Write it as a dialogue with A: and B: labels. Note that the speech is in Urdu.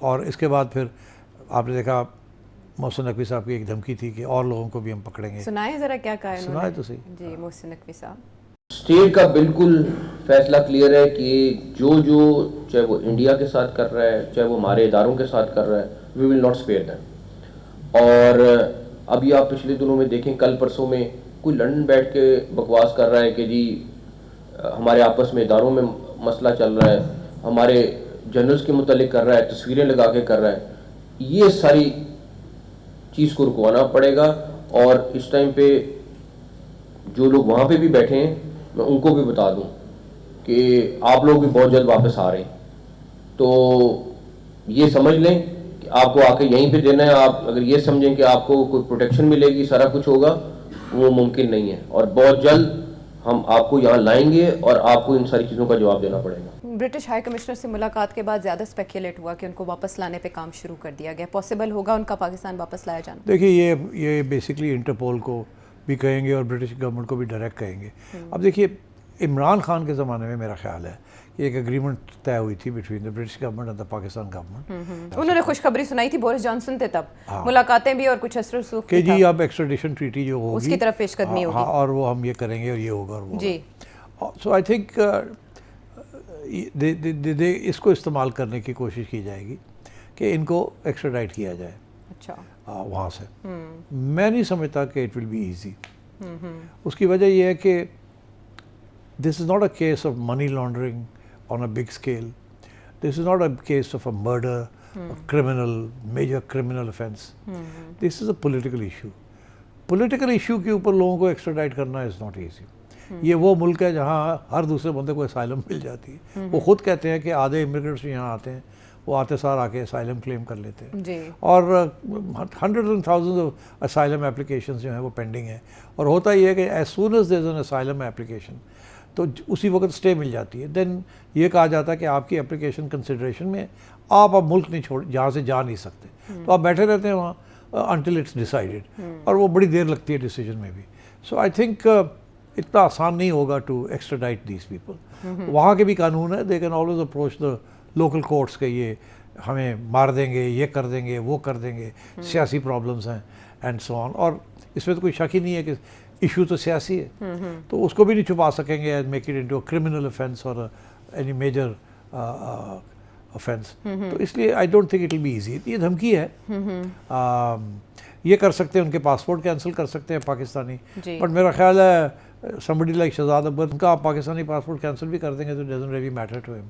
A: اور اس کے بعد پھر آپ نے دیکھا محسن نقوی صاحب کی ایک دھمکی تھی کہ اور لوگوں کو بھی ہم پکڑیں گے.
B: سنائیں ذرا کیا کہا انہوں نے.
A: سنائے تو صحیح.
B: جی محسن نقوی صاحب.
C: اسٹیٹ کا بالکل فیصلہ کلیئر ہے کہ جو چاہے وہ انڈیا کے ساتھ کر رہا ہے چاہے وہ ہمارے اداروں کے ساتھ کر رہا ہے وی ول ناٹ اسپیئر دیم. اور ابھی آپ پچھلے دنوں میں دیکھیں کل پرسوں میں کوئی لندن بیٹھ کے بکواس کر رہا ہے کہ جی ہمارے آپس میں اداروں میں مسئلہ چل رہا ہے, ہمارے جنرلز کے متعلق کر رہا ہے, تصویریں لگا کے کر رہا ہے. یہ ساری چیز کو رکوانا پڑے گا. اور اس ٹائم پہ جو لوگ وہاں پہ بھی بیٹھے ہیں میں ان کو بھی بتا دوں کہ آپ لوگ بھی بہت جلد واپس آ رہے ہیں, تو یہ سمجھ لیں کہ آپ کو آ کے یہیں پہ دینا ہے. آپ اگر یہ سمجھیں کہ آپ کو کوئی پروٹیکشن ملے گی سارا کچھ ہوگا, وہ ممکن نہیں ہے. اور بہت جلد ہم آپ کو یہاں لائیں گے اور آپ کو ان ساری چیزوں کا جواب دینا پڑے گا.
B: برٹش ہائی کمشنر سے ملاقات کے بعد زیادہ اسپیکولیٹ ہوا کہ ان کو واپس لانے پہ کام شروع کر دیا گیا. پاسبل ہوگا ان کا پاکستان واپس لایا جانا؟
A: دیکھیے یہ بیسکلی انٹرپول کو بھی کہیں گے اور برٹش گورنمنٹ کو بھی ڈائریکٹ کہیں گے. اب دیکھیے عمران خان کے زمانے میں میرا خیال ہے کہ ایک اگریمنٹ طے ہوئی تھی between the British government and the Pakistan government.
B: انہوں نے خوشخبری سنائی تھی, بورس جانسن تھے تب, ملاقاتیں بھی اور کچھ اثر رسوخ
A: کہ جی اب ایکسٹریڈیشن ٹریٹی جو ہوگی
B: اس کی طرف پیش قدمی ہوگی,
A: اور وہ ہم یہ کریں گے اور یہ ہوگا اور وہ.
B: جی
A: سو آئی تھنک اس کو استعمال کرنے کی کوشش کی جائے گی کہ ان کو ایکسٹراڈائٹ کیا جائے.
B: اچھا
A: وہاں سے میں نہیں سمجھتا کہ اٹ ول بی ایزی. اس کی وجہ یہ ہے کہ this is not a case of money laundering on a big scale. This is not a case of a murder, criminal major criminal offense. This is a political issue. Political issue کے اوپر لوگوں کو ایکسٹراڈائٹ کرنا از ناٹ ایزی. یہ وہ ملک ہے جہاں ہر دوسرے بندے کو اسائلم مل جاتی ہے. وہ خود کہتے ہیں کہ آدھے امیگرینٹس یہاں آتے ہیں, وہ آتے سار آ کے اسائلم کلیم کر لیتے ہیں, اور hundred and thousand of asylum applications جو ہیں وہ پینڈنگ ہیں. اور ہوتا یہ ہے کہ as soon as there is an asylum application تو اسی وقت اسٹے مل جاتی ہے. دین یہ کہا جاتا ہے کہ آپ کی اپلیکیشن کنسیڈریشن میں, آپ اب ملک نہیں چھوڑ جہاں سے جا نہیں سکتے, تو آپ بیٹھے رہتے ہیں وہاں انٹل اٹس ڈیسائیڈڈ, اور وہ بڑی دیر لگتی ہے ڈیسیجن میں بھی. سو آئی تھنک اتنا آسان نہیں ہوگا ٹو ایکسٹراڈائٹ دیز پیپل. وہاں کے بھی قانون ہے, they can always approach the local courts کے یہ ہمیں مار دیں گے, یہ کر دیں گے, وہ کر دیں گے, سیاسی پرابلمس ہیں اینڈ سو آن. اور اس میں تو کوئی شک ہی نہیں ہے کہ ایشو تو سیاسی ہے, تو اس کو بھی نہیں چھپا سکیں گے and make it into a criminal offense اور اینی میجر offense. تو اس لیے I don't think it will be easy. یہ دھمکی ہے, یہ کر سکتے ہیں, ان کے پاسپورٹ کینسل کر سکتے ہیں پاکستانی, بٹ میرا خیال ہے somebody like شہزاد اکبر کا آپ پاکستانی پاسپورٹ کینسل بھی کر دیں گے تو it doesn't really matter to him.